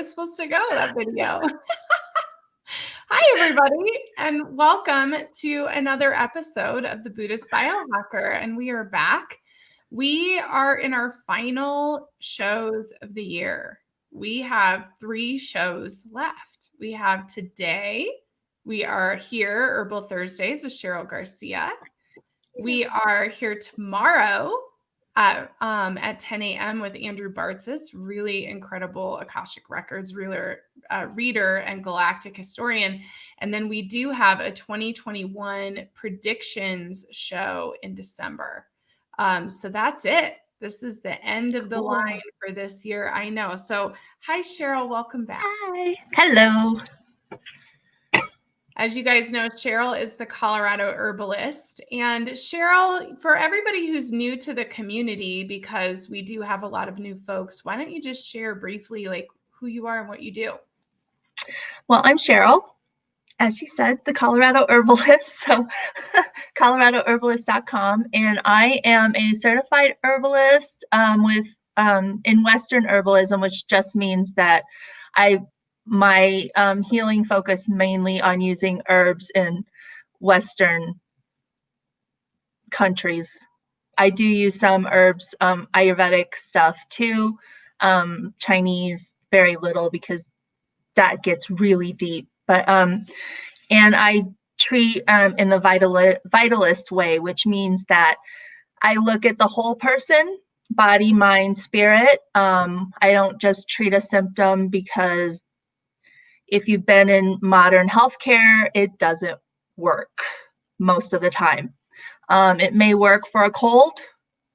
was supposed to go, that video. Hi, everybody, and welcome to another episode of the Buddhist Biohacker. And we are back. We are in our final shows of the year. We have 3 shows left. We have today, we are here, Herbal Thursdays with Sheryl Garcia. We are here tomorrow at 10 a.m. with Andrew Bartzis, really incredible Akashic Records reader and galactic historian. And then we do have a 2021 predictions show in December. So that's it. This is the end of the line for this year. I know. So hi, Sheryl. Welcome back. Hi. Hello. As you guys know, Sheryl is the Colorado Herbalist. And Sheryl, for everybody who's new to the community, because we do have a lot of new folks, why don't you just share briefly like who you are and what you do? Well, I'm Sheryl, as she said, the Colorado Herbalist. So coloradoherbalist.com. And I am a certified herbalist in Western herbalism, which just means that my healing focus mainly on using herbs in Western countries. I do use some herbs, Ayurvedic stuff too, Chinese, very little because that gets really deep. But and I treat in the vitalist way, which means that I look at the whole person, body, mind, spirit. I don't just treat a symptom because if you've been in modern healthcare, it doesn't work most of the time. It may work for a cold.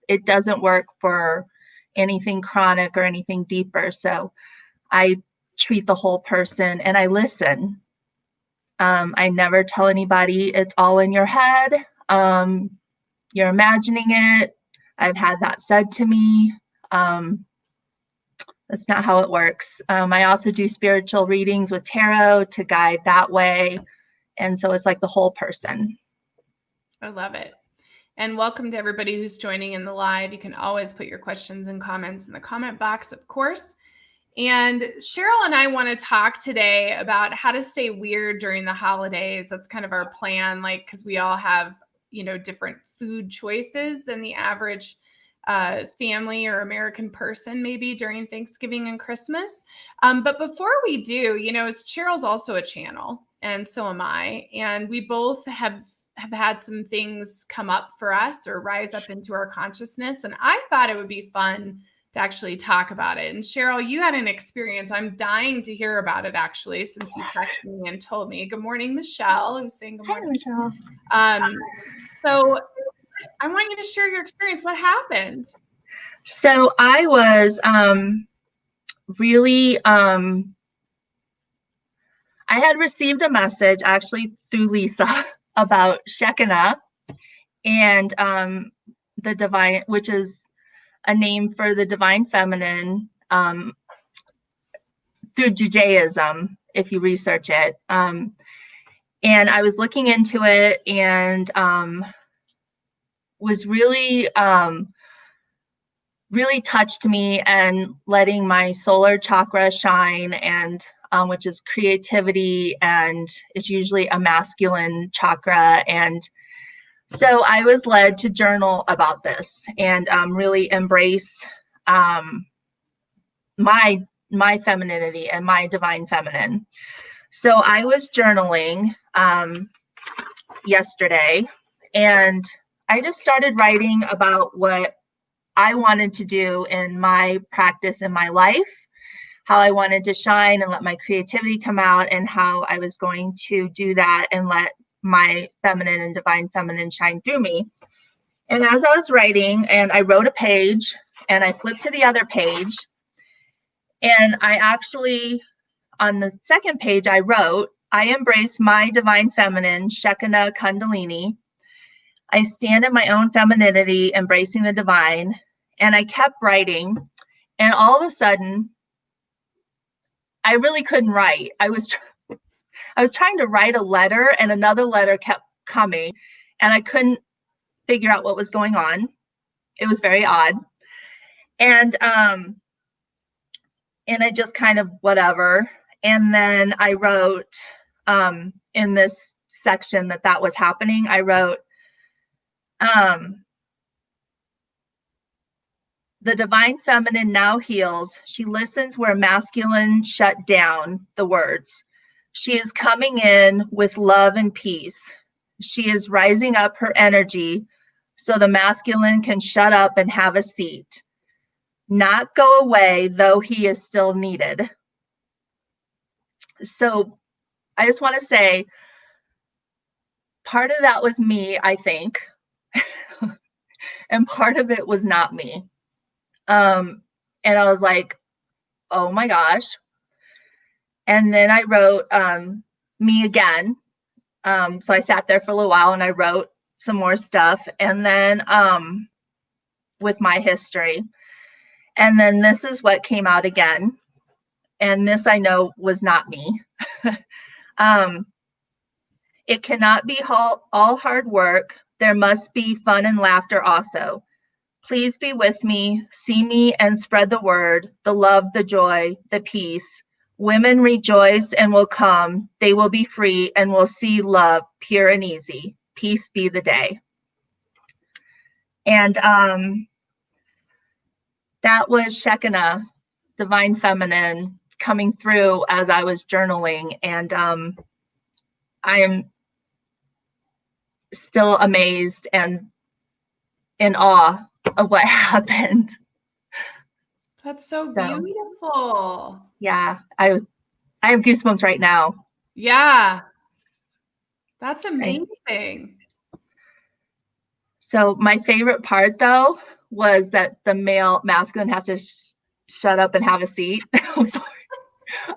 It doesn't work for anything chronic or anything deeper. So I treat the whole person and I listen. I never tell anybody it's all in your head. You're imagining it. I've had that said to me. That's not how it works. I also do spiritual readings with tarot to guide that way. And so it's like the whole person. I love it. And welcome to everybody who's joining in the live. You can always put your questions and comments in the comment box, of course. And Sheryl and I want to talk today about how to stay weird during the holidays. That's kind of our plan, like, because we all have, different food choices than the average family or American person maybe during Thanksgiving and Christmas. But before we do, Cheryl's also a channel and so am I. And we both have had some things come up for us or rise up into our consciousness. And I thought it would be fun to actually talk about it. And Sheryl, you had an experience. I'm dying to hear about it actually, since you texted me and told me. Good morning, Michelle, who's saying good morning. Hi, Michelle. So I want you to share your experience. What happened? So I was really, I had received a message actually through Lisa about Shekinah and the divine, which is a name for the divine feminine through Judaism, if you research it. And I was looking into it and was really, really touched me and letting my solar chakra shine, and which is creativity and is usually a masculine chakra. And so I was led to journal about this and really embrace my femininity and my divine feminine. So I was journaling yesterday, and I just started writing about what I wanted to do in my practice in my life, how I wanted to shine and let my creativity come out, and how I was going to do that and let my feminine and divine feminine shine through me. And as I was writing, and I wrote a page and I flipped to the other page, and I actually, on the second page, I wrote, I embrace my divine feminine, Shekinah Kundalini. I stand in my own femininity, embracing the divine. And I kept writing, and all of a sudden, I really couldn't write. I was trying to write a letter, and another letter kept coming, and I couldn't figure out what was going on. It was very odd. And and I just kind of whatever. And then I wrote in this section that was happening, I wrote, the divine feminine now heals. She listens where masculine shut down the words. She is coming in with love and peace. She is rising up her energy so the masculine can shut up and have a seat. Not go away, though he is still needed. So I just want to say, part of that was me, I think, and part of it was not me. And I was like, oh my gosh. And then I wrote me again. So I sat there for a little while and I wrote some more stuff. And then with my history. And then this is what came out again. And this I know was not me. It cannot be all hard work. There must be fun and laughter also. Please be with me, see me, and spread the word, the love, the joy, the peace. Women rejoice and will come. They will be free and will see love, pure and easy. Peace be the day. And that was Shekinah, divine feminine, coming through as I was journaling. And I am still amazed and in awe of what happened. That's so beautiful. Yeah, I have goosebumps right now. Yeah. That's amazing. Right. So my favorite part though was that the masculine has to shut up and have a seat. I'm sorry.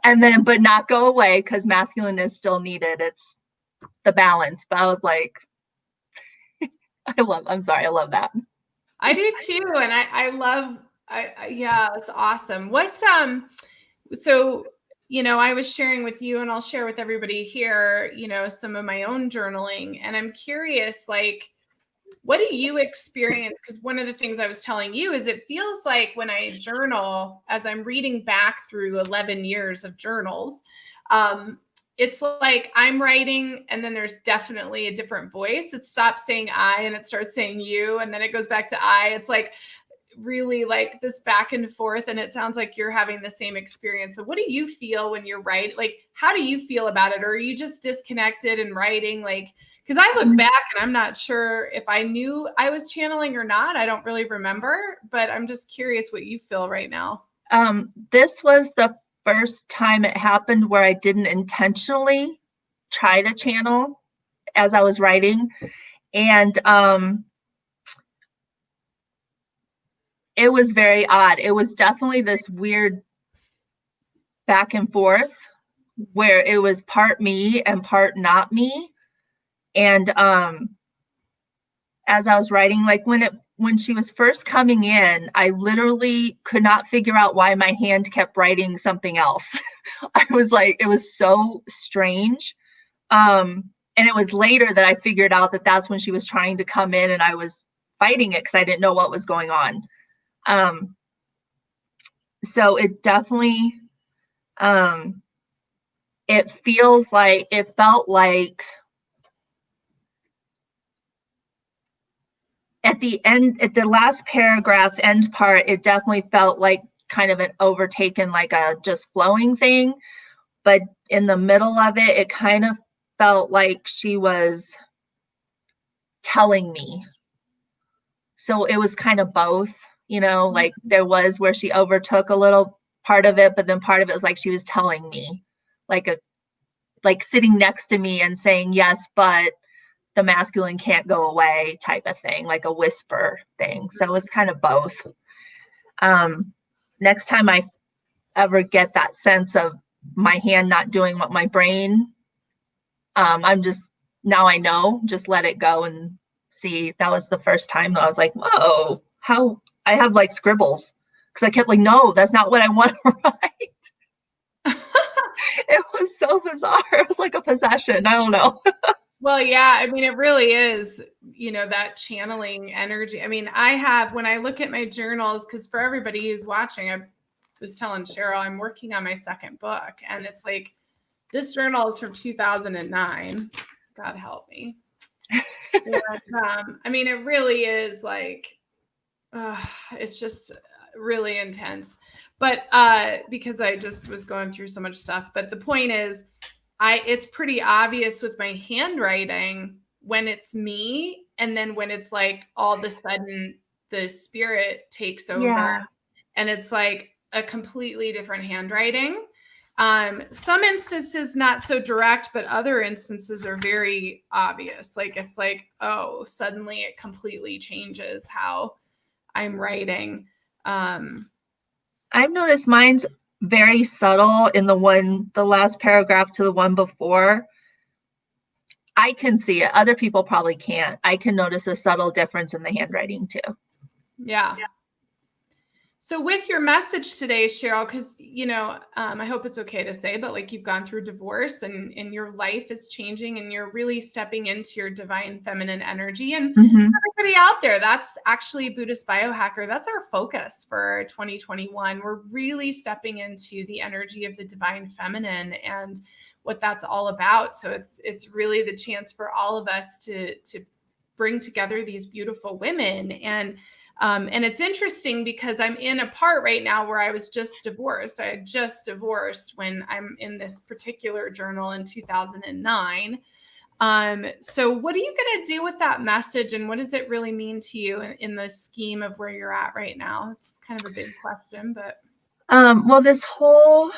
And then, but not go away because masculine is still needed. It's the balance. But I was like, I love that. I do too. And I love, yeah, it's awesome. What, so, you know, I was sharing with you and I'll share with everybody here, you know, some of my own journaling, and I'm curious, like, what do you experience? Because one of the things I was telling you is it feels like when I journal, as I'm reading back through 11 years of journals, it's like I'm writing and then there's definitely a different voice. It stops saying I and it starts saying you, and then it goes back to I. It's like really like this back and forth, and it sounds like you're having the same experience. So what do you feel when you're writing? Like, how do you feel about it? Or are you just disconnected and writing? Like, because I look back and I'm not sure if I knew I was channeling or not. I don't really remember, but I'm just curious what you feel right now. This was the first time it happened where I didn't intentionally try to channel as I was writing. And it was very odd. It was definitely this weird back and forth where it was part me and part not me. And as I was writing, like when she was first coming in, I literally could not figure out why my hand kept writing something else. I was like, it was so strange. And it was later that I figured out that that's when she was trying to come in and I was fighting it because I didn't know what was going on. So it definitely, it felt like at the end, at the last paragraph end part, it definitely felt like kind of an overtaken, like a just flowing thing. But in the middle of it, it kind of felt like she was telling me. So it was kind of both, you know, like there was where she overtook a little part of it, but then part of it was like she was telling me, like sitting next to me and saying, yes, but the masculine can't go away type of thing, like a whisper thing. So it was kind of both. Next time I ever get that sense of my hand not doing what my brain, I'm just, now I know, just let it go and see. That was the first time that I was like, whoa, how I have like scribbles because I kept like, no, that's not what I want to write. It was so bizarre. It was like a possession. I don't know. Well, yeah, I mean, it really is, you know, that channeling energy. I mean, when I look at my journals, because for everybody who's watching, was telling Sheryl, I'm working on my second book, and it's like, this journal is from 2009. God help me. And, I mean, it really is like, it's just really intense. But because I just was going through so much stuff. But the point is, it's pretty obvious with my handwriting when it's me, and then when it's like all of a sudden the spirit takes over, Yeah. and it's like a completely different handwriting. Some instances not so direct, but other instances are very obvious. Like it's like, oh, suddenly it completely changes how I'm writing. I've noticed mine's very subtle in the last paragraph to the one before. I can see it. Other people probably can't. I can notice a subtle difference in the handwriting too. Yeah. So with your message today, Sheryl, because, you know, I hope it's okay to say, but like you've gone through divorce and your life is changing and you're really stepping into your divine feminine energy. And everybody out there, that's actually Buddhist Biohacker. That's our focus for 2021. We're really stepping into the energy of the divine feminine and what that's all about. So it's really the chance for all of us to bring together these beautiful women. And it's interesting because I'm in a part right now where I was just divorced. I had just divorced when I'm in this particular journal in 2009. So what are you going to do with that message, and what does it really mean to you in the scheme of where you're at right now? It's kind of a big question, but. Well, this whole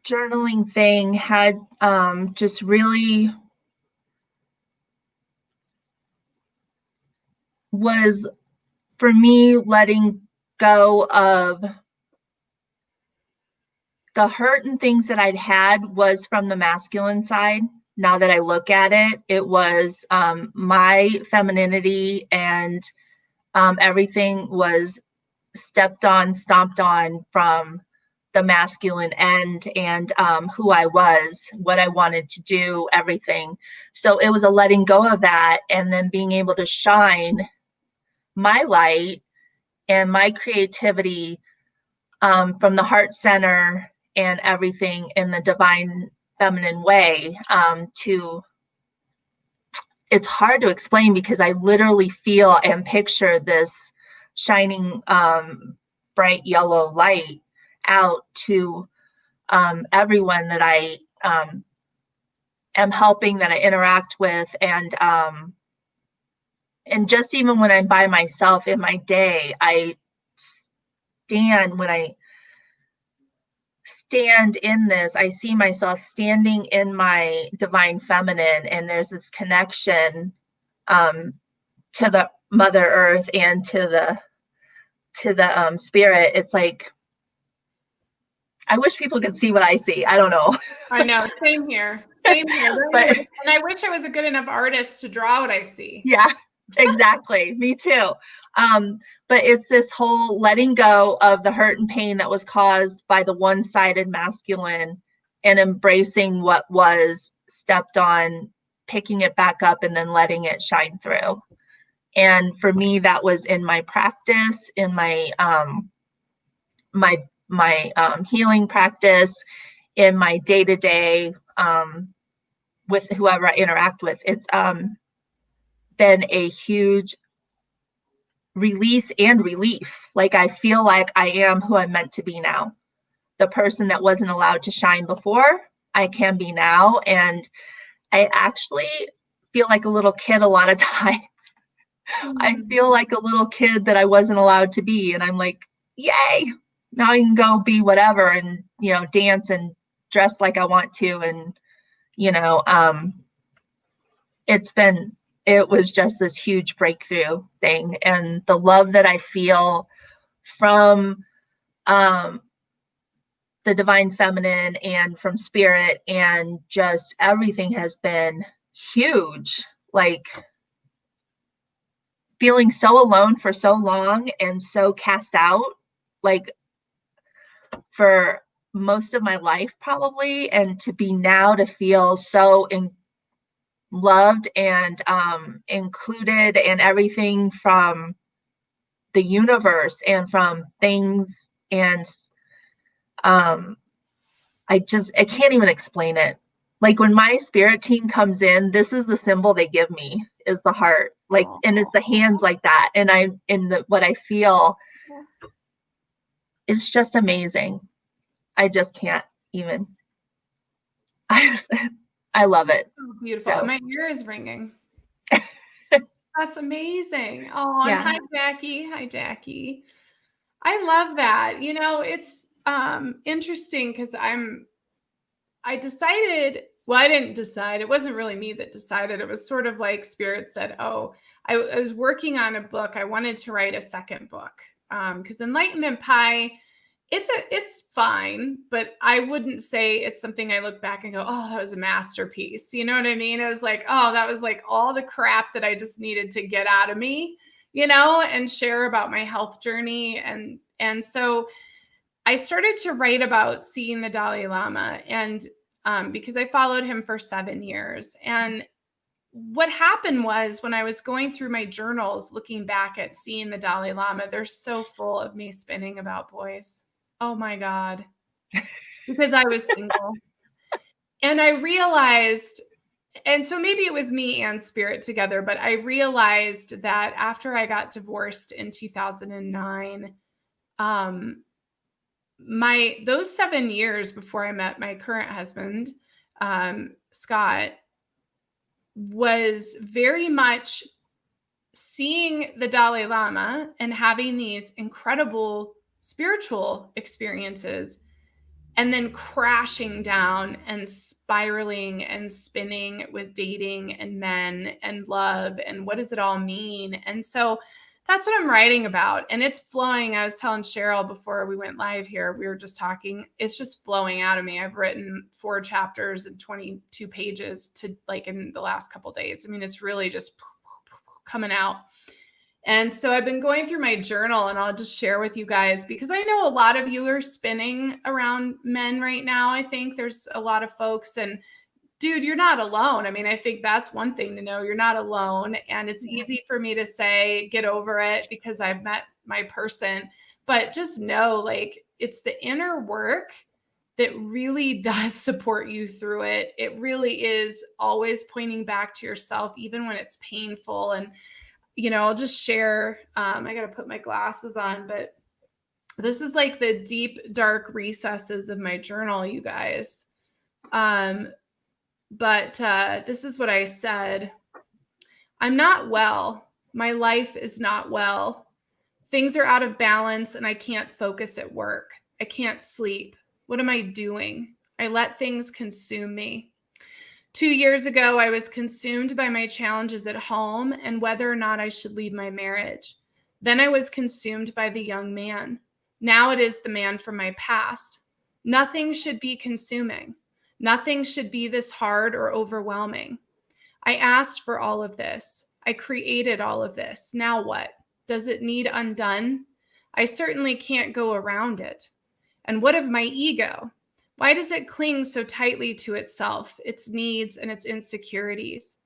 journaling thing had just really was for me letting go of the hurt and things that I'd had was from the masculine side. Now that I look at it, it was my femininity, and everything was stepped on, stomped on from the masculine end, and who I was, what I wanted to do, everything. So it was a letting go of that, and then being able to shine my light and my creativity from the heart center and everything in the divine feminine way. It's hard to explain because I literally feel and picture this shining bright yellow light out to everyone that I am helping, that I interact with, and just even when I'm by myself in my day, when I stand in this, I see myself standing in my divine feminine, and there's this connection to the Mother Earth and to the spirit. It's like, I wish people could see what I see. I don't know. I know. Same here. Same here. But, and I wish I was a good enough artist to draw what I see. Yeah, exactly. Me too. But it's this whole letting go of the hurt and pain that was caused by the one-sided masculine, and embracing what was stepped on, picking it back up, and then letting it shine through. And for me, that was in my practice, in my healing practice, in my day-to-day with whoever I interact with. It's been a huge release and relief. Like, I feel like I am who I'm meant to be now. The person that wasn't allowed to shine before, I can be now. And I actually feel like a little kid a lot of times. I feel like a little kid that I wasn't allowed to be. And I'm like, yay, now I can go be whatever, and, you know, dance and dress like I want to. And, you know, it was just this huge breakthrough thing. And the love that I feel from the divine feminine and from spirit and just everything has been huge. Like, feeling so alone for so long and so cast out, like, for most of my life probably, and to be now to feel so loved and included, and everything from the universe and from things. And I can't even explain it. Like when my spirit team comes in, this is the symbol they give me, is the heart. Like, and it's the hands like that. And what I feel is just amazing. I just can't even. I love it. Oh, beautiful. So. My ear is ringing. That's amazing. Oh, and hi, Jackie. Hi, Jackie. I love that. You know, it's interesting because I decided, well, I didn't decide. It wasn't really me that decided. It was sort of like Spirit said, oh, I was working on a book. I wanted to write a second book because Enlightenment Pie, it's fine, but I wouldn't say it's something I look back and go, oh, that was a masterpiece. You know what I mean? It was like, oh, that was like all the crap that I just needed to get out of me, you know, and share about my health journey. And so I started to write about seeing the Dalai Lama, and because I followed him for 7 years. And what happened was when I was going through my journals, looking back at seeing the Dalai Lama, they're so full of me spinning about boys. Oh my God. Because I was single. And I realized, and so maybe it was me and Spirit together, but I realized that after I got divorced in 2009, those 7 years before I met my current husband, Scott, was very much seeing the Dalai Lama and having these incredible spiritual experiences, and then crashing down and spiraling and spinning with dating and men and love and what does it all mean? And so that's what I'm writing about. And it's flowing. I was telling Sheryl before we went live here, we were just talking, it's just flowing out of me. I've written 4 chapters and 22 pages to like in the last couple of days. I mean, it's really just coming out. And so I've been going through my journal, and I'll just share with you guys, because I know a lot of you are spinning around men right now. I think there's a lot of folks, and dude, you're not alone. I mean, I think that's one thing to know. You're not alone. And it's easy for me to say, get over it because I've met my person, but just know, like, it's the inner work that really does support you through it. It really is always pointing back to yourself, even when it's painful. And you know, I'll just share, I got to put my glasses on, but this is like the deep, dark recesses of my journal, you guys. But this is what I said. I'm not well. My life is not well. Things are out of balance and I can't focus at work. I can't sleep. What am I doing? I let things consume me. 2 years ago, I was consumed by my challenges at home and whether or not I should leave my marriage. Then I was consumed by the young man. Now it is the man from my past. Nothing should be consuming. Nothing should be this hard or overwhelming. I asked for all of this. I created all of this. Now what? Does it need undone? I certainly can't go around it. And what of my ego? Why does it cling so tightly to itself, its needs, and its insecurities?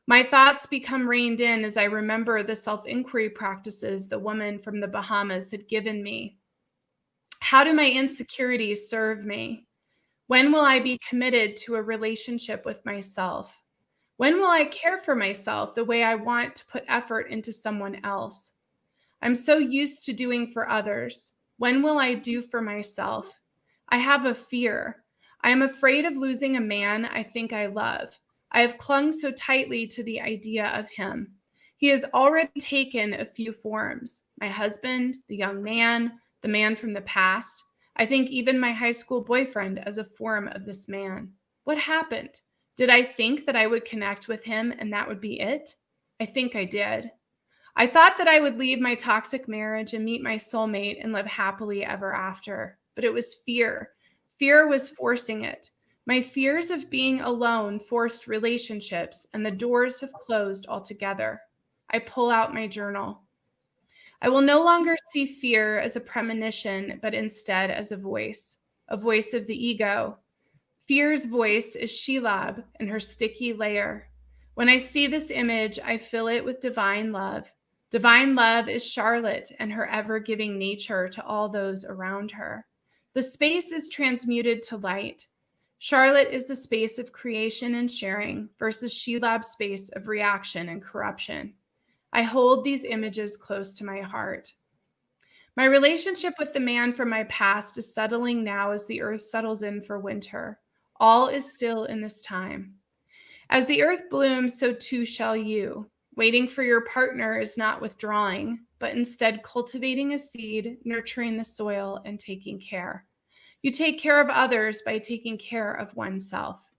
My thoughts become reined in as I remember the self-inquiry practices the woman from the Bahamas had given me. How do my insecurities serve me? When will I be committed to a relationship with myself? When will I care for myself the way I want to put effort into someone else? I'm so used to doing for others. When will I do for myself? I have a fear. I am afraid of losing a man I think I love. I have clung so tightly to the idea of him. He has already taken a few forms. My husband, the young man, the man from the past. I think even my high school boyfriend as a form of this man. What happened? Did I think that I would connect with him and that would be it? I think I did. I thought that I would leave my toxic marriage and meet my soulmate and live happily ever after. But it was fear. Fear was forcing it. My fears of being alone forced relationships, and the doors have closed altogether. I pull out my journal. I will no longer see fear as a premonition, but instead as a voice of the ego. Fear's voice is Shelob and her sticky layer. When I see this image, I fill it with divine love. Divine love is Charlotte and her ever-giving nature to all those around her. The space is transmuted to light. Charlotte is the space of creation and sharing versus Shelab's space of reaction and corruption. I hold these images close to my heart. My relationship with the man from my past is settling now as the earth settles in for winter. All is still in this time. As the earth blooms, so too shall you. Waiting for your partner is not withdrawing, but instead cultivating a seed, nurturing the soil, and taking care. You take care of others by taking care of oneself.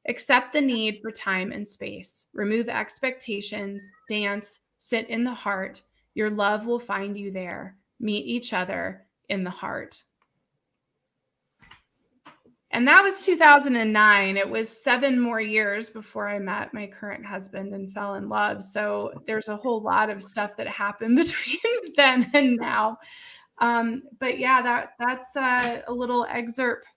Accept the need for time and space. Remove expectations, dance, sit in the heart. Your love will find you there. Meet each other in the heart. And that was 2009. It was 7 more years before I met my current husband and fell in love. So there's a whole lot of stuff that happened between then and now. But yeah, that's a little excerpt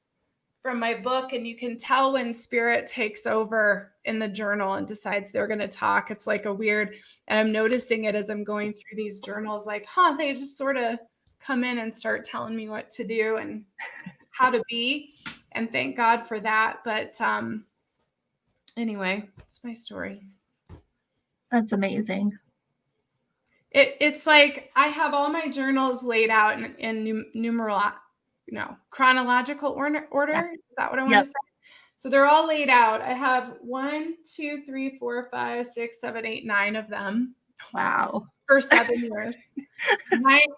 from my book. And you can tell when spirit takes over in the journal and decides they're going to talk. It's like a weird, and I'm noticing it as I'm going through these journals, like, they just sort of come in and start telling me what to do and how to be. And thank God for that. But anyway, it's my story. That's amazing. It's like I have all my journals laid out in chronological order. Yeah. Is that what I want to say? So they're all laid out. I have 1, 2, 3, 4, 5, 6, 7, 8, 9 of them. Wow. For 7 years.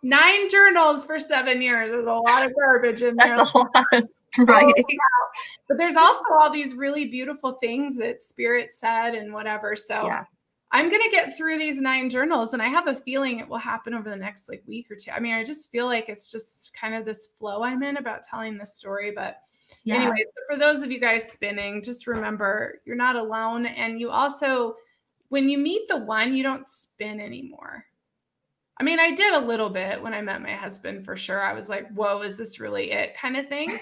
Nine journals for 7 years. There's a lot of garbage in there. That's a lot of writing. But there's also all these really beautiful things that spirit said and whatever. So yeah. I'm going to get through these 9 journals, and I have a feeling it will happen over the next week or two. I mean, I just feel like it's just kind of this flow I'm in about telling this story. But anyway, so for those of you guys spinning, just remember you're not alone. And you also, when you meet the one, you don't spin anymore. I mean, I did a little bit when I met my husband, for sure. I was like, whoa, is this really it kind of thing?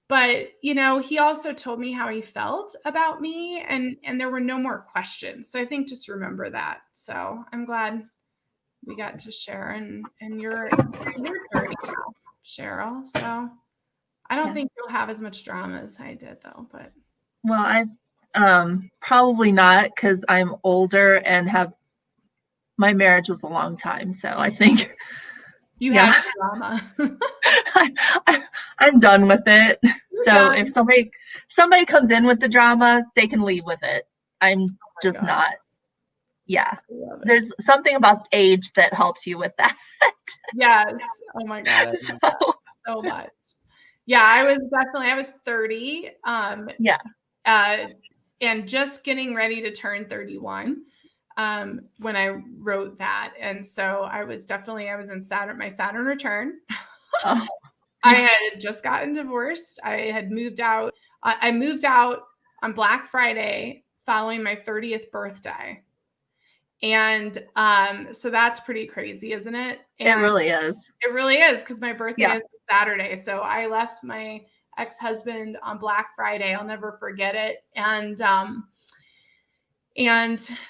But, he also told me how he felt about me, and there were no more questions. So I think just remember that. So I'm glad we got to share, and you're dirty now, Sheryl. So I don't think you'll have as much drama as I did, though. But well, I probably not, because I'm older and my marriage was a long time, so I think you had drama. I'm done with it. If somebody comes in with the drama, they can leave with it. I'm just not. Yeah. There's something about age that helps you with that. Yes. Oh my God. So much. Yeah, I was 30. And just getting ready to turn 31 when I wrote that. And so I was in my Saturn return. Oh. I had just gotten divorced. I had moved out. I moved out on Black Friday following my 30th birthday. And so that's pretty crazy, isn't it? And it really is. It really is, because my birthday is Saturday. So I left my ex-husband on Black Friday. I'll never forget it. And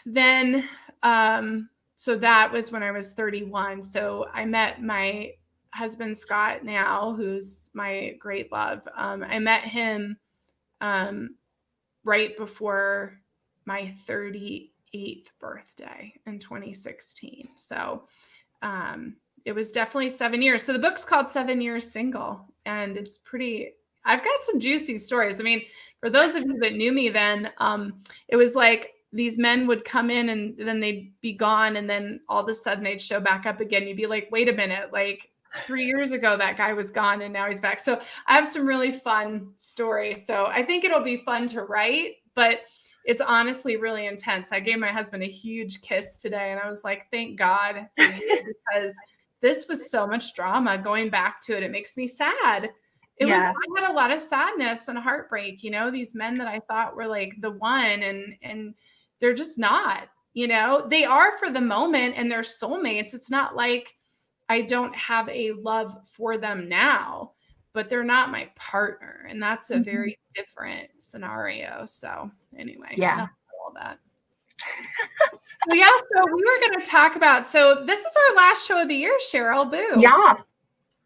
then so that was when I was 31. So I met my husband, Scott, now, who's my great love. I met him right before my 38th birthday in 2016. So it was definitely 7 years. So the book's called 7 Years Single, and it's I've got some juicy stories. I mean, for those of you that knew me then, it was like these men would come in and then they'd be gone, and then all of a sudden they'd show back up again. You'd be like, wait a minute, like 3 years ago that guy was gone and now he's back. So I have some really fun stories. So I think it'll be fun to write, but it's honestly really intense. I gave my husband a huge kiss today, and I was like, thank God for you, because this was so much drama. Going back to it, it makes me sad. I had a lot of sadness and heartbreak, these men that I thought were like the one, and they're just not, they are for the moment, and they're soulmates. It's not like I don't have a love for them now, but they're not my partner. And that's a very different scenario. So anyway, all that. Well, yeah, so we were going to talk about, so this is our last show of the year, Sheryl. Boo. Yeah.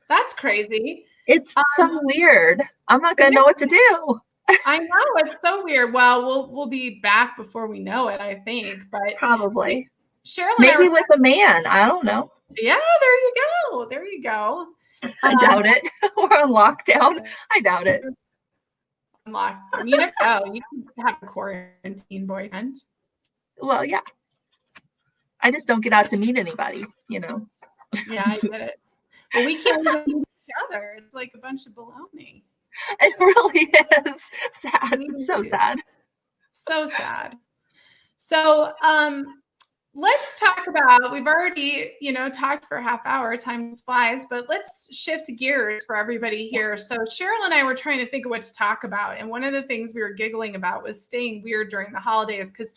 That's crazy. It's so weird. I'm not going to know what to do. I know, it's so weird. Well, we'll be back before we know it, I think. But probably Sheryl and maybe with a man. I don't know. Yeah, there you go. There you go. I doubt it. We're on lockdown. I doubt it. Lockdown. You never know. You can have a quarantine boyfriend. Well, yeah. I just don't get out to meet anybody, you know. Yeah, I get it. Well, we can't even meet each other. It's like a bunch of baloney. It really is sad. It's so sad. So sad. So, let's talk about, we've already, talked for a half hour, time flies, but let's shift gears for everybody here. So Sheryl and I were trying to think of what to talk about. And one of the things we were giggling about was staying weird during the holidays, because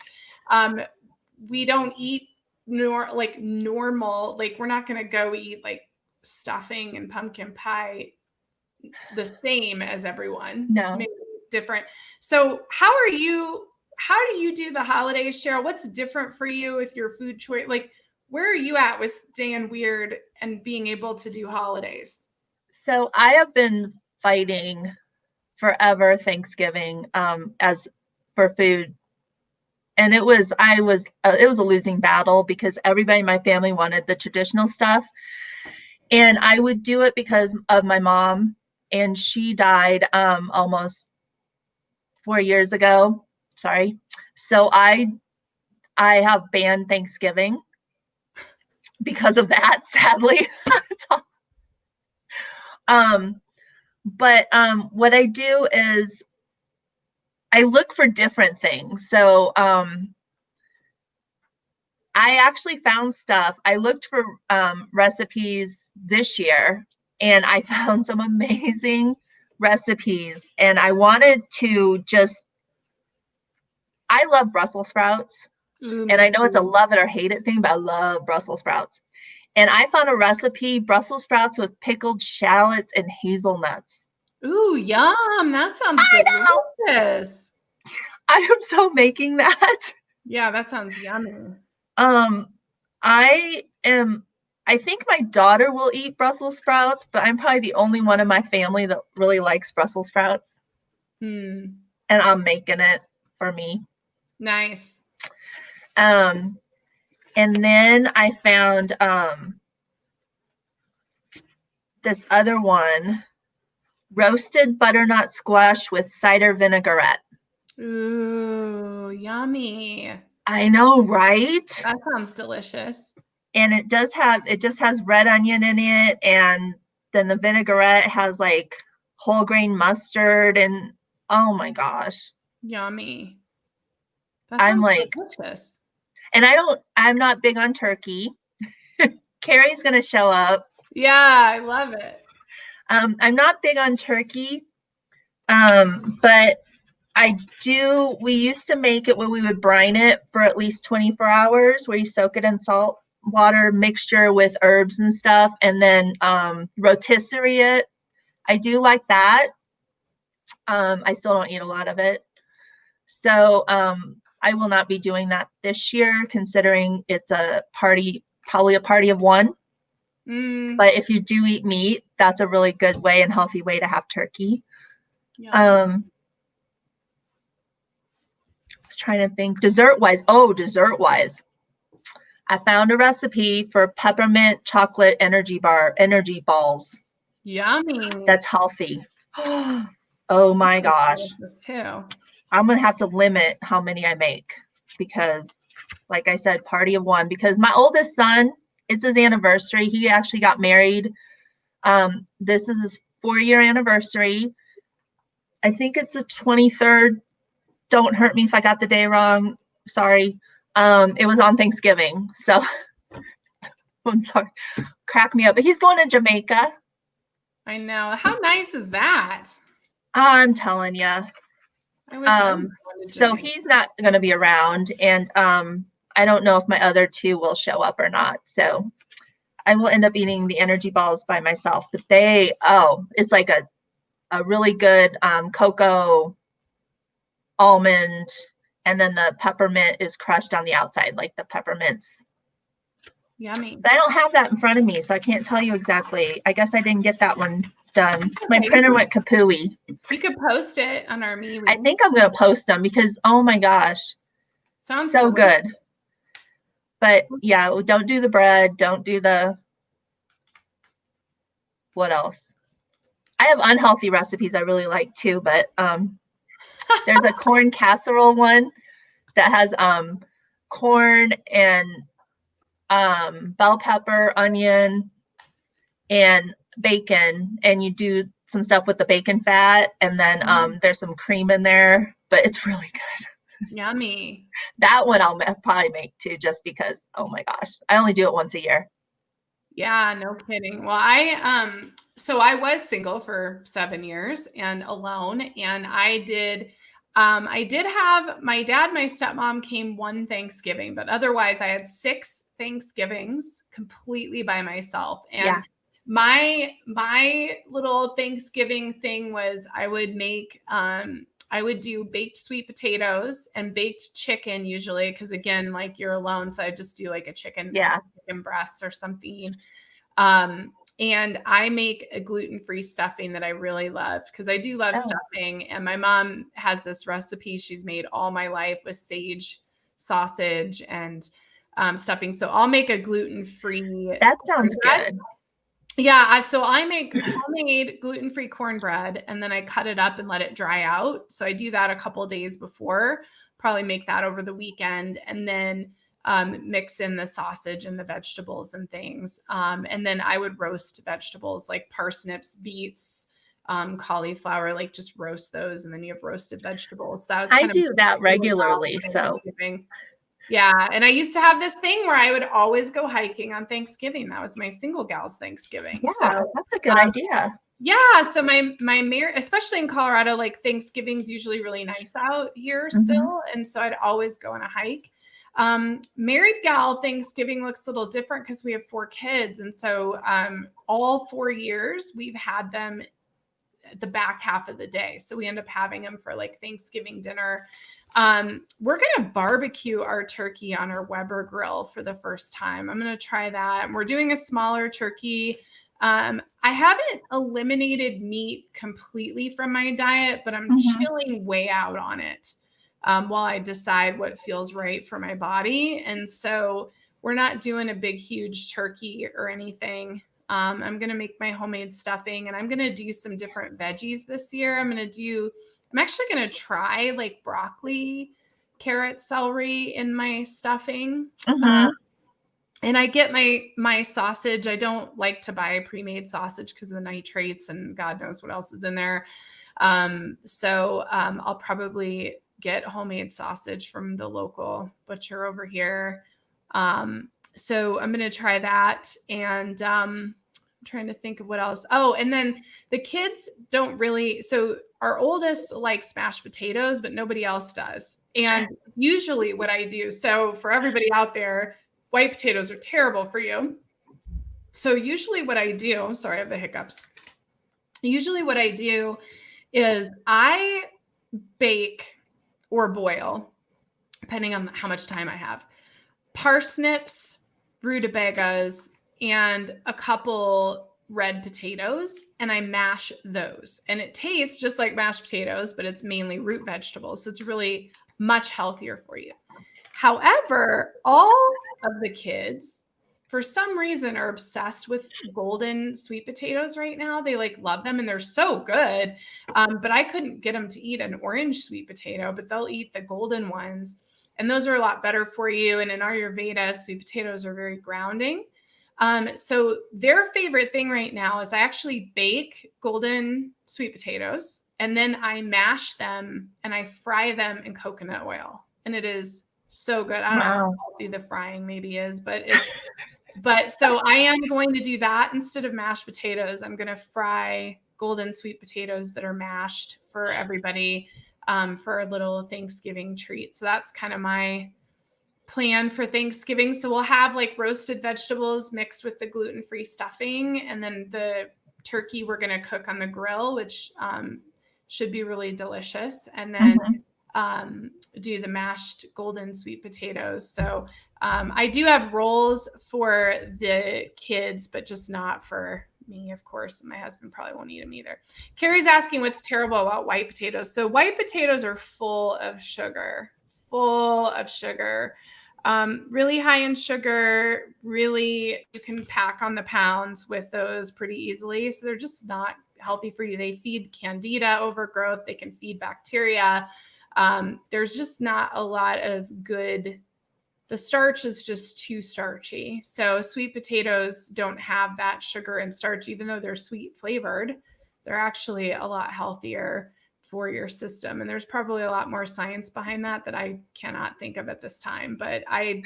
we don't eat normal, like we're not going to go eat like stuffing and pumpkin pie the same as everyone. No. Maybe different. So how do you do the holidays, Sheryl? What's different for you with your food choice? Like, where are you at with staying weird and being able to do holidays? So I have been fighting forever Thanksgiving as for food. And it was a losing battle because everybody in my family wanted the traditional stuff. And I would do it because of my mom, and she died almost 4 years ago. Sorry. So I have banned Thanksgiving because of that, sadly. But what I do is I look for different things. So I actually found stuff. I looked for recipes this year, and I found some amazing recipes. And I wanted to I love Brussels sprouts. And I know it's a love it or hate it thing, but I love Brussels sprouts. And I found a recipe, Brussels sprouts with pickled shallots and hazelnuts. Ooh, yum. That sounds delicious. I am so making that. Yeah, that sounds yummy. I think my daughter will eat Brussels sprouts, but I'm probably the only one in my family that really likes Brussels sprouts. And I'm making it for me. Nice. And then I found this other one, roasted butternut squash with cider vinaigrette. Ooh, yummy. I know, right? That sounds delicious. And it just has red onion in it, and then the vinaigrette has like whole grain mustard, and oh my gosh. Yummy. That sounds delicious. And I'm not big on turkey. Carrie's gonna show up. Yeah, I love it. I'm not big on turkey, but we used to make it where we would brine it for at least 24 hours, where you soak it in salt water mixture with herbs and stuff, and then rotisserie it. I do like that. I still don't eat a lot of it. So I will not be doing that this year, considering it's probably a party of one. But if you do eat meat, that's a really good way and healthy way to have turkey. Yeah. I was trying to think dessert wise, I found a recipe for peppermint chocolate energy balls. Yummy. That's healthy. Oh my gosh. Too. I'm going to have to limit how many I make because, like I said, party of one. Because my oldest son, it's his anniversary. He actually got married. This is his 4-year anniversary. I think it's the 23rd. Don't hurt me if I got the day wrong. Sorry. It was on Thanksgiving. So I'm sorry. Crack me up. But he's going to Jamaica. I know. How nice is that? I'm telling you. So he's not going to be around, and I don't know if my other two will show up or not. So I will end up eating the energy balls by myself. But it's like a really good cocoa almond And then the peppermint is crushed on the outside, like the peppermints. Yummy. But I don't have that in front of me, so I can't tell you exactly. I guess I didn't get that one done. My printer went kapooey. You could post it on our MeWe. I think I'm going to post them because, oh my gosh, sounds so delicious. good. But yeah, don't do the bread. Don't do the, what else? I have unhealthy recipes I really like too, but there's a corn casserole one that has corn and bell pepper, onion, and bacon, and you do some stuff with the bacon fat, and then there's some cream in there, but it's really good. Yummy. That one I'll probably make too, just because, oh my gosh, I only do it once a year. Yeah, no kidding. Well, so I was single for 7 years and alone, and I did have my dad, my stepmom came one Thanksgiving, but otherwise I had 6 Thanksgivings completely by myself. And Yeah. my little Thanksgiving thing was I would do baked sweet potatoes and baked chicken usually, because again, like you're alone, so I just do like a chicken breasts or something. And I make a gluten-free stuffing that I really love because I do love stuffing. And my mom has this recipe she's made all my life with sage sausage and stuffing. So I'll make a gluten-free. That sounds good. Yeah, so I make homemade gluten-free cornbread, and then I cut it up and let it dry out. So I do that a couple of days before, probably make that over the weekend, and then mix in the sausage and the vegetables and things. And then I would roast vegetables like parsnips, beets, cauliflower, like just roast those, and then you have roasted vegetables. That was I do that regularly, so. Yeah. And I used to have this thing where I would always go hiking on Thanksgiving. That was my single gal's Thanksgiving. Yeah, so that's a good idea. Yeah. So my marriage, especially in Colorado, like Thanksgiving's usually really nice out here still. And so I'd always go on a hike. Married gal Thanksgiving looks a little different because we have 4 kids. And so all 4 years we've had them at the back half of the day. So we end up having them for like Thanksgiving dinner. We're going to barbecue our turkey on our Weber grill for the first time. I'm going to try that. And we're doing a smaller turkey. I haven't eliminated meat completely from my diet, but I'm chilling way out on it while I decide what feels right for my body. And so we're not doing a big, huge turkey or anything. I'm going to make my homemade stuffing, and I'm going to do some different veggies this year. I'm actually going to try like broccoli, carrot, celery in my stuffing. And I get my sausage. I don't like to buy pre-made sausage because of the nitrates and God knows what else is in there. So I'll probably get homemade sausage from the local butcher over here. So I'm going to try that. And I'm trying to think of what else. Oh, and then the kids don't really, so our oldest likes mashed potatoes, but nobody else does. And usually what I do, so for everybody out there, white potatoes are terrible for you. So usually what I do, sorry, I have the hiccups. Usually what I do is I bake or boil, depending on how much time I have, parsnips, rutabagas, and a couple red potatoes, and I mash those. And it tastes just like mashed potatoes, but it's mainly root vegetables. So it's really much healthier for you. However, all of the kids, for some reason, are obsessed with golden sweet potatoes right now. They like love them and they're so good. But I couldn't get them to eat an orange sweet potato, but they'll eat the golden ones. And those are a lot better for you. And in Ayurveda, sweet potatoes are very grounding. So their favorite thing right now is I actually bake golden sweet potatoes, and then I mash them and I fry them in coconut oil. And it is so good. I don't know how healthy the frying maybe is, but so I am going to do that instead of mashed potatoes. I'm going to fry golden sweet potatoes that are mashed for everybody for a little Thanksgiving treat. So that's kind of my plan for Thanksgiving. So we'll have like roasted vegetables mixed with the gluten-free stuffing, and then the turkey we're going to cook on the grill, which should be really delicious. And then do the mashed golden sweet potatoes. So I do have rolls for the kids, but just not for me, of course. My husband probably won't eat them either. Carrie's asking what's terrible about white potatoes. So white potatoes are full of sugar, really high in sugar. Really, you can pack on the pounds with those pretty easily. So they're just not healthy for you. They feed candida overgrowth. They can feed bacteria. There's just not a lot of good. The starch is just too starchy. So sweet potatoes don't have that sugar and starch, even though they're sweet flavored. They're actually a lot healthier for your system. And there's probably a lot more science behind that I cannot think of at this time. But I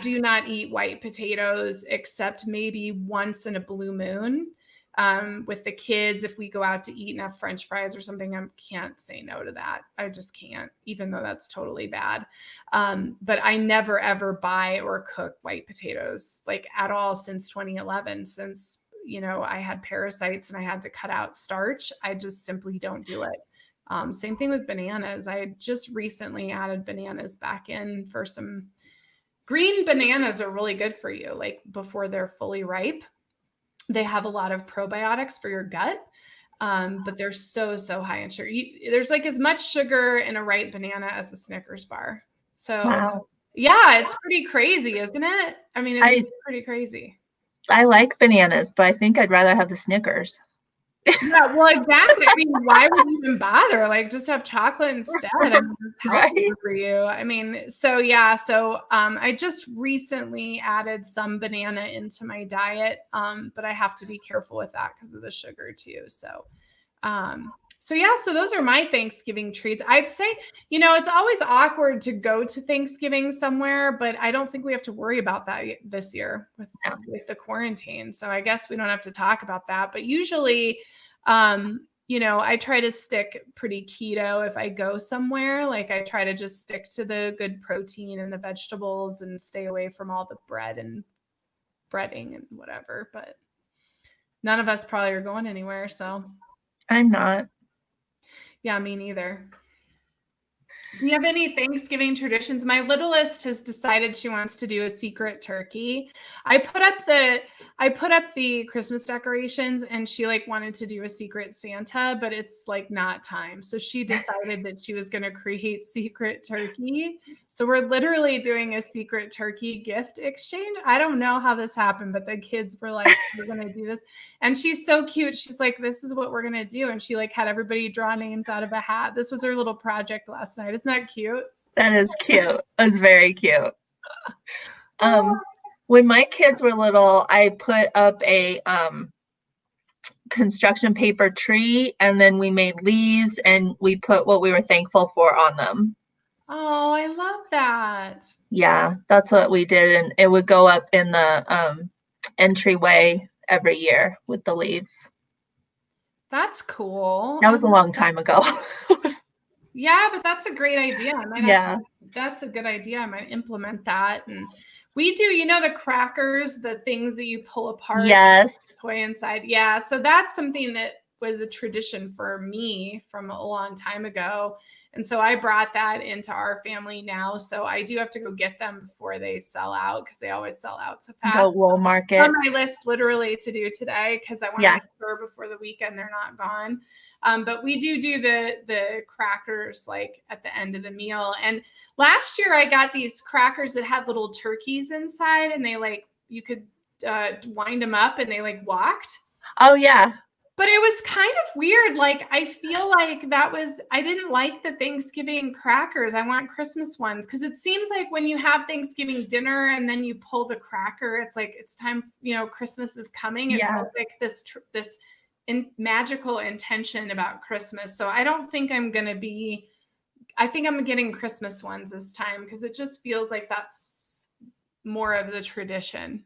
do not eat white potatoes except maybe once in a blue moon. With the kids, if we go out to eat and have French fries or something, I can't say no to that. I just can't, even though that's totally bad. But I never, ever buy or cook white potatoes like at all since 2011, since, I had parasites and I had to cut out starch. I just simply don't do it. Same thing with bananas. I just recently added bananas back in for some green bananas are really good for you, like before they're fully ripe. They have a lot of probiotics for your gut, but they're so high in sugar. There's like as much sugar in a ripe banana as a Snickers bar. So, Wow. Yeah, it's pretty crazy, isn't it? I mean, it's pretty crazy. I like bananas, but I think I'd rather have the Snickers. Yeah, well, exactly. I mean, why would you even bother? Like, just have chocolate instead. I mean, it's healthier for you. I mean, so yeah. So I just recently added some banana into my diet, but I have to be careful with that because of the sugar too. So yeah, so those are my Thanksgiving treats. I'd say, it's always awkward to go to Thanksgiving somewhere, but I don't think we have to worry about that this year with the quarantine. So I guess we don't have to talk about that. But usually, I try to stick pretty keto if I go somewhere. Like I try to just stick to the good protein and the vegetables and stay away from all the bread and breading and whatever. But none of us probably are going anywhere. So I'm not. Yeah, me neither. Do you have any Thanksgiving traditions? My littlest has decided she wants to do a secret turkey. I put up the Christmas decorations and she wanted to do a secret Santa, but it's not time. So she decided that she was going to create secret turkey. So we're literally doing a secret turkey gift exchange. I don't know how this happened, but the kids were like, we're going to do this. And she's so cute. She's like, this is what we're going to do. And she had everybody draw names out of a hat. This was her little project last night. Isn't that cute? That is cute. That's very cute. When my kids were little, I put up a construction paper tree, and then we made leaves and we put what we were thankful for on them. Oh, I love that. Yeah, that's what we did. And it would go up in the entryway every year with the leaves. That's cool. That was a long time ago. Yeah, but that's a great idea. That's a good idea. I might implement that. And we do, the crackers, the things that you pull apart. Yes. Toy inside. Yeah. So that's something that was a tradition for me from a long time ago. And so I brought that into our family now. So I do have to go get them before they sell out because they always sell out so fast. Go Wool Market. On my list literally to do today because I want to make sure before the weekend they're not gone. But we do the crackers at the end of the meal. And last year I got these crackers that had little turkeys inside and they you could wind them up and they walked. Oh yeah. But it was kind of weird. I feel like I didn't like the Thanksgiving crackers. I want Christmas ones because it seems like when you have Thanksgiving dinner and then you pull the cracker, it's it's time, Christmas is coming. It feels like this magical intention about Christmas. So I don't think I think I'm getting Christmas ones this time because it just feels like that's more of the tradition.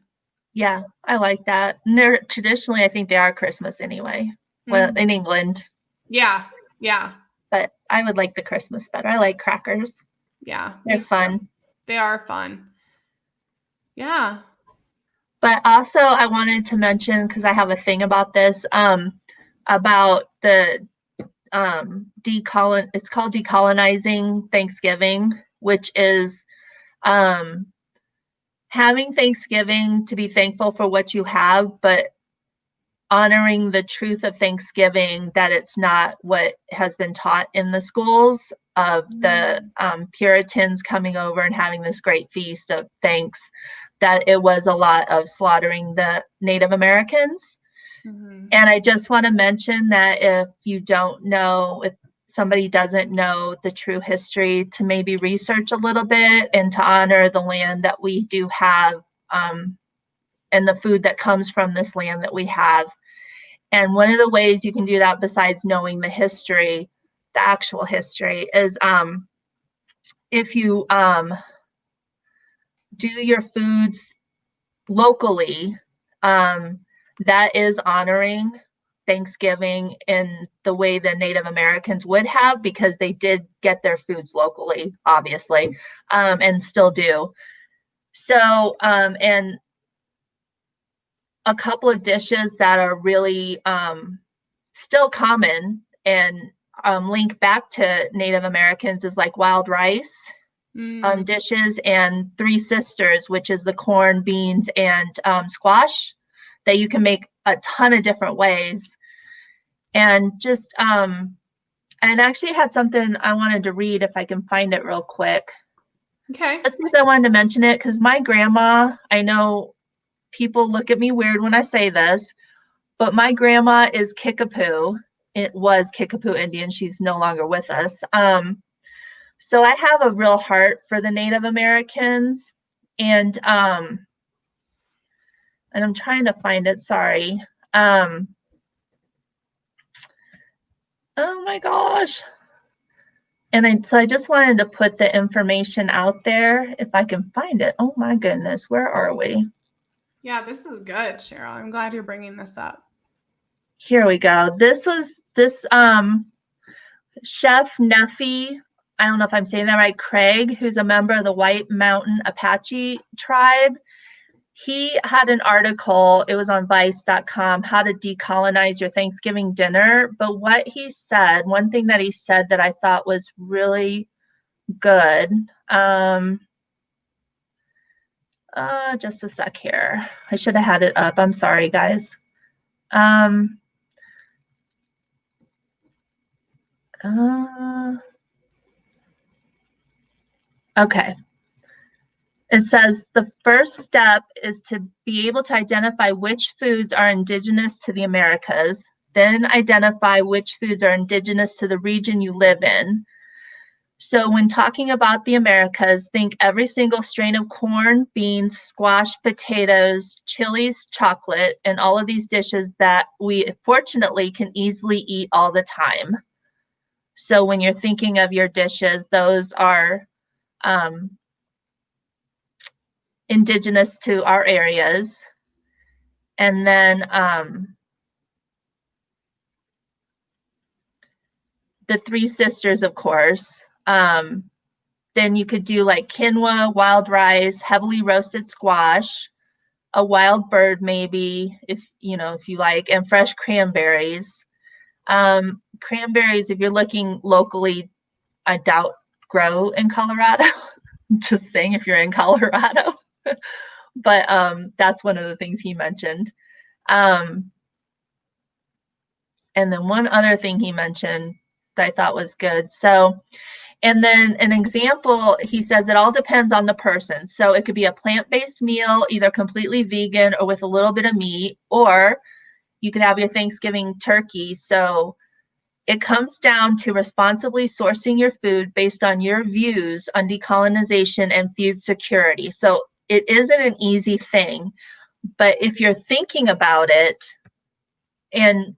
Yeah, I like that. And they're traditionally, I think they are Christmas anyway. Well, in England. Yeah. But I would like the Christmas better. I like crackers. Yeah. They're fun. They are fun. Yeah. But also I wanted to mention, because I have a thing about this, about the it's called decolonizing Thanksgiving, which is having Thanksgiving to be thankful for what you have, but honoring the truth of Thanksgiving, that it's not what has been taught in the schools of the Puritans coming over and having this great feast of thanks, that it was a lot of slaughtering the Native Americans. Mm-hmm. And I just want to mention that if you don't know, if somebody doesn't know the true history, to maybe research a little bit and to honor the land that we do have, and the food that comes from this land that we have. And one of the ways you can do that, besides knowing the history, the actual history, is if you do your foods locally, that is honoring Thanksgiving in the way the Native Americans would have, because they did get their foods locally, obviously, and still do. So, and a couple of dishes that are really still common and link back to Native Americans is like wild rice dishes, and Three Sisters, which is the corn, beans, and squash that you can make a ton of different ways. And just, and actually had something I wanted to read if I can find it real quick. Okay. That's because I wanted to mention it, because my grandma, I know people look at me weird when I say this, but my grandma is Kickapoo. It was Kickapoo Indian. She's no longer with us. So I have a real heart for the Native Americans, and I'm trying to find it. Sorry. Oh my gosh. And so I just wanted to put the information out there if I can find it. Oh my goodness, where are we? Yeah, this is good, Sheryl. I'm glad you're bringing this up. Here we go. This Chef Nephi, I don't know if I'm saying that right, Craig, who's a member of the White Mountain Apache tribe. He had an article, it was on vice.com, how to decolonize your Thanksgiving dinner. But what he said, one thing that he said that I thought was really good, just a sec here. I should have had it up. I'm sorry, guys. Okay. It says the first step is to be able to identify which foods are indigenous to the Americas, then identify which foods are indigenous to the region you live in. So when talking about the Americas, think every single strain of corn, beans, squash, potatoes, chilies, chocolate, and all of these dishes that we fortunately can easily eat all the time. So when you're thinking of your dishes, those are indigenous to our areas. And then the Three Sisters, of course. Then you could do like quinoa, wild rice, heavily roasted squash, a wild bird maybe, if you like, and fresh cranberries. Cranberries, if you're looking locally, I doubt grow in Colorado. Just saying, if you're in Colorado. But that's one of the things he mentioned. And then one other thing he mentioned that I thought was good. So, and then an example, he says it all depends on the person. So it could be a plant-based meal, either completely vegan or with a little bit of meat, or you could have your Thanksgiving turkey. So it comes down to responsibly sourcing your food based on your views on decolonization and food security. So it isn't an easy thing, but if you're thinking about it and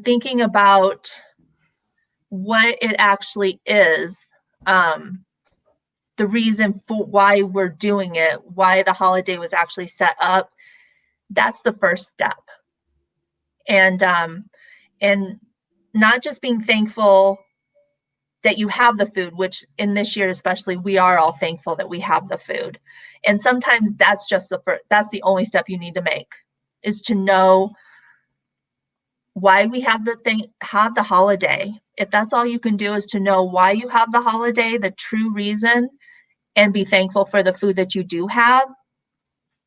thinking about what it actually is, the reason for why we're doing it, why the holiday was actually set up, that's the first step. And not just being thankful that you have the food, which in this year especially, we are all thankful that we have the food. And sometimes that's just that's the only step you need to make, is to know why we have the holiday. If that's all you can do is to know why you have the holiday, the true reason, and be thankful for the food that you do have,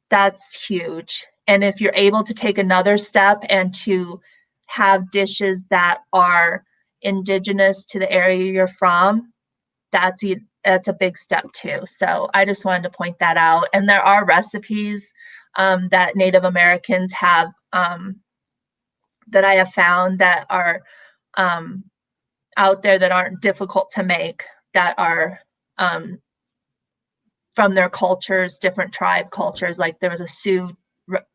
that's huge. And if you're able to take another step and to have dishes that are indigenous to the area you're from, that's a big step too. So I just wanted to point that out. And there are recipes that Native Americans have that I have found that are out there that aren't difficult to make, that are from their cultures, different tribe cultures. Like there was a Sioux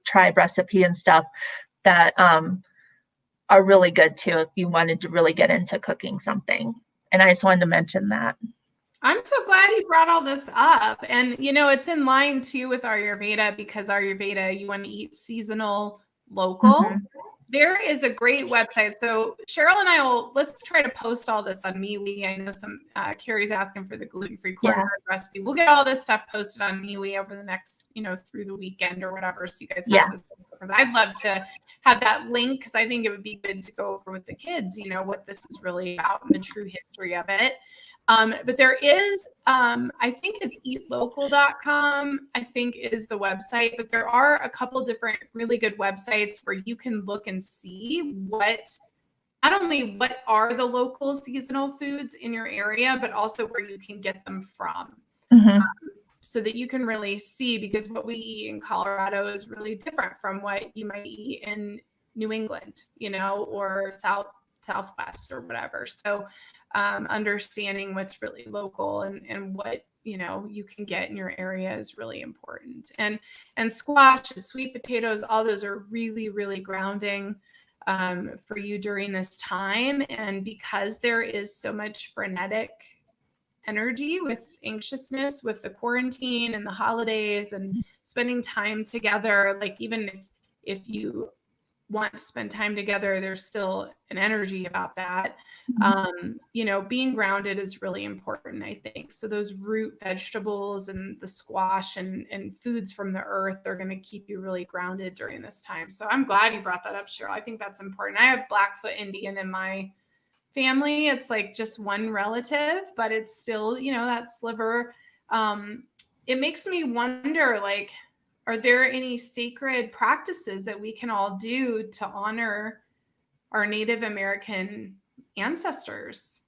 tribe recipe and stuff that are really good too if you wanted to really get into cooking something. And I just wanted to mention that. I'm so glad you brought all this up. And, it's in line too with Ayurveda, because Ayurveda, you want to eat seasonal, local. Mm-hmm. There is a great website. So Sheryl and I let's try to post all this on MeWe. I know Carrie's asking for the gluten-free cornbread recipe. We'll get all this stuff posted on MeWe over the next, through the weekend or whatever. So you guys have this, because I'd love to have that link, because I think it would be good to go over with the kids, what this is really about and the true history of it. But there is, I think it's eatlocal.com, I think is the website, but there are a couple different really good websites where you can look and see not only what are the local seasonal foods in your area, but also where you can get them from. Mm-hmm. So that you can really see, because what we eat in Colorado is really different from what you might eat in New England, or Southwest or whatever. So understanding what's really local and what you can get in your area is really important. And squash and sweet potatoes, all those are really, really grounding for you during this time. And because there is so much frenetic energy with anxiousness, with the quarantine and the holidays and spending time together, like even if you want to spend time together, there's still an energy about that. Being grounded is really important, I think. So those root vegetables and the squash and foods from the earth are going to keep you really grounded during this time. So I'm glad you brought that up, Sheryl. I think that's important. I have Blackfoot Indian in my family. It's like just one relative, but it's still, that sliver. It makes me wonder, like, are there any sacred practices that we can all do to honor our Native American ancestors,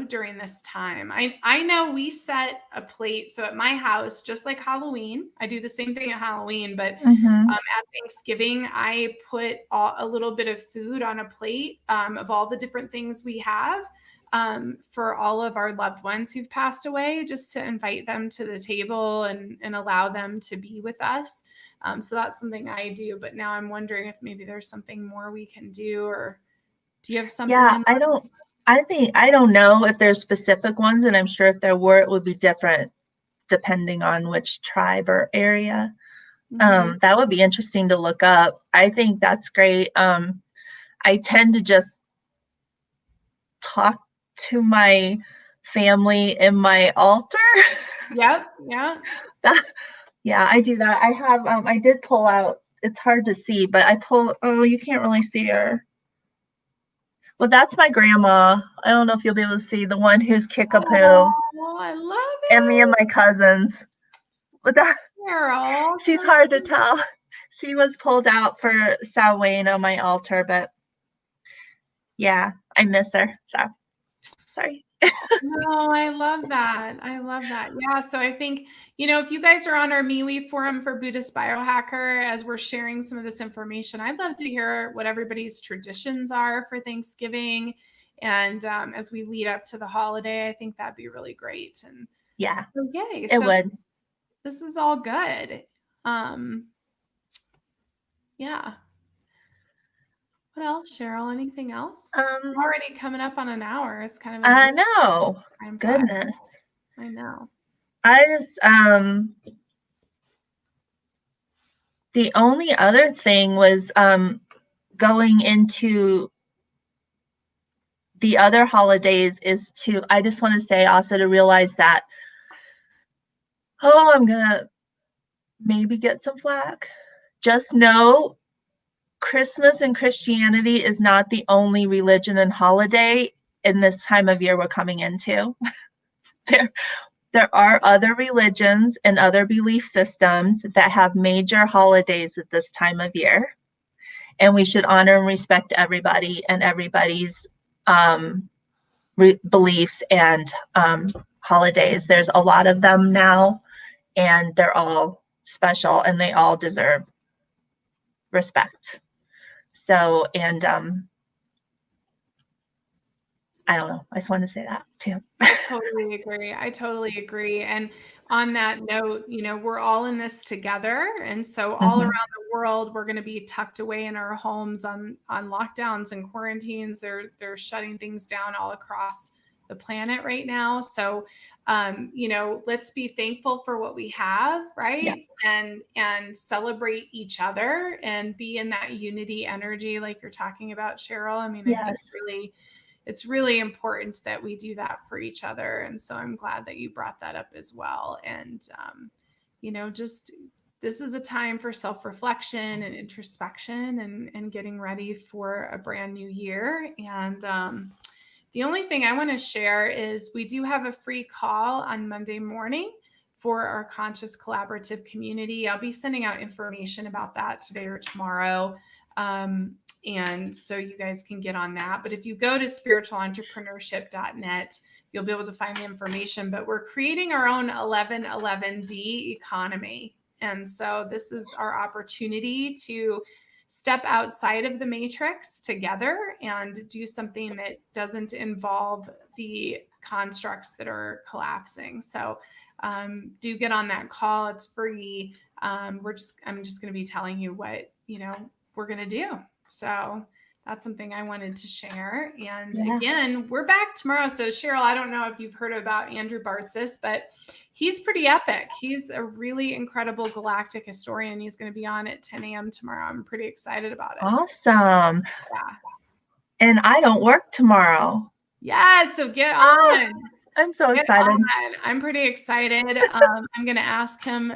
during this time? I know we set a plate. So at my house, just like Halloween, I do the same thing at Halloween, but at Thanksgiving, I put a little bit of food on a plate of all the different things we have for all of our loved ones who've passed away, just to invite them to the table and allow them to be with us. So that's something I do. But now I'm wondering if maybe there's something more we can do, or do you have something? Yeah, I don't know if there's specific ones, and I'm sure if there were, it would be different depending on which tribe or area. Mm-hmm. That would be interesting to look up. I think that's great. I tend to just talk to my family in my altar. Yep. Yeah. I do that. I have, I did pull out, it's hard to see, but you can't really see her. Well, that's my grandma. I don't know if you'll be able to see the one who's Kickapoo. Oh, I love it. And me and my cousins. But she's hard to tell. She was pulled out for Samhain on my altar, but yeah, I miss her. So sorry. No, I love that. Yeah. So I think, if you guys are on our MeWe forum for Buddhist Biohacker, as we're sharing some of this information, I'd love to hear what everybody's traditions are for Thanksgiving. And as we lead up to the holiday, I think that'd be really great. And yeah, so, yay. It would. This is all good. Yeah. What else, Sheryl? Anything else? We're already coming up on an hour. It's kind of. I know. Goodness. I know. I just the only other thing was going into the other holidays is I just want to say also to realize that, I'm gonna maybe get some flack. Just know Christmas and Christianity is not the only religion and holiday in this time of year we're coming into. There are other religions and other belief systems that have major holidays at this time of year. And we should honor and respect everybody and everybody's beliefs and holidays. There's a lot of them now, and they're all special and they all deserve respect. So, and I don't know. I just wanted to say that too. I totally agree. And on that note, we're all in this together. And so all around the world, we're going to be tucked away in our homes on lockdowns and quarantines. They're shutting things down all across the planet right now. So, let's be thankful for what we have, right? Yes. And celebrate each other and be in that unity energy like you're talking about, Sheryl. I mean, yes. I think it's really important that we do that for each other. And so I'm glad that you brought that up as well. And, just this is a time for self-reflection and introspection and getting ready for a brand new year. And the only thing I want to share is we do have a free call on Monday morning for our Conscious Collaborative community. I'll be sending out information about that today or tomorrow. And so you guys can get on that. But if you go to spiritualentrepreneur.net, you'll be able to find the information. But we're creating our own 1111D economy. And so this is our opportunity to step outside of the matrix together and do something that doesn't involve the constructs that are collapsing. So do get on that call. It's free. I'm just going to be telling you what, we're going to do. So that's something I wanted to share. And again, we're back tomorrow. So Sheryl, I don't know if you've heard about Andrew Bartzis, but he's pretty epic. He's a really incredible galactic historian. He's going to be on at 10 a.m. tomorrow. I'm pretty excited about it. Awesome. Yeah. And I don't work tomorrow. Yeah. So get on. I'm so excited. I'm pretty excited. I'm going to ask him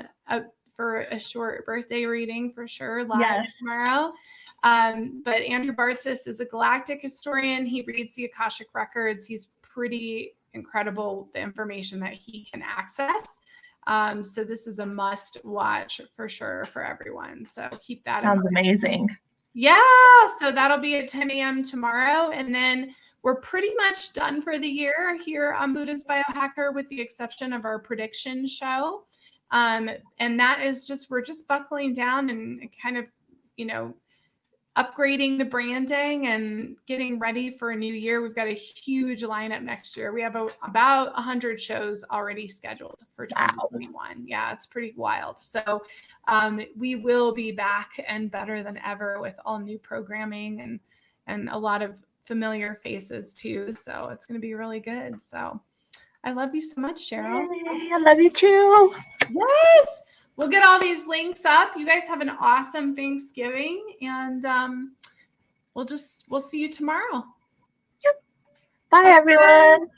for a short birthday reading for sure live tomorrow. But Andrew Bartzis is a galactic historian. He reads the Akashic records. He's pretty incredible, the information that he can access. So this is a must watch for sure for everyone. So keep that in mind. Sounds amazing. Yeah. So that'll be at 10 a.m. tomorrow. And then we're pretty much done for the year here on Buddhist Biohacker, with the exception of our prediction show. And that is we're just buckling down and kind of, upgrading the branding and getting ready for a new year. We've got a huge lineup next year. We have about 100 shows already scheduled for 2021. Wow. Yeah, it's pretty wild. So we will be back and better than ever with all new programming and a lot of familiar faces too. So it's going to be really good. So I love you so much, Sheryl. Yay, I love you too. Yes. We'll get all these links up. You guys have an awesome Thanksgiving, and we'll see you tomorrow. Yep. Bye, everyone.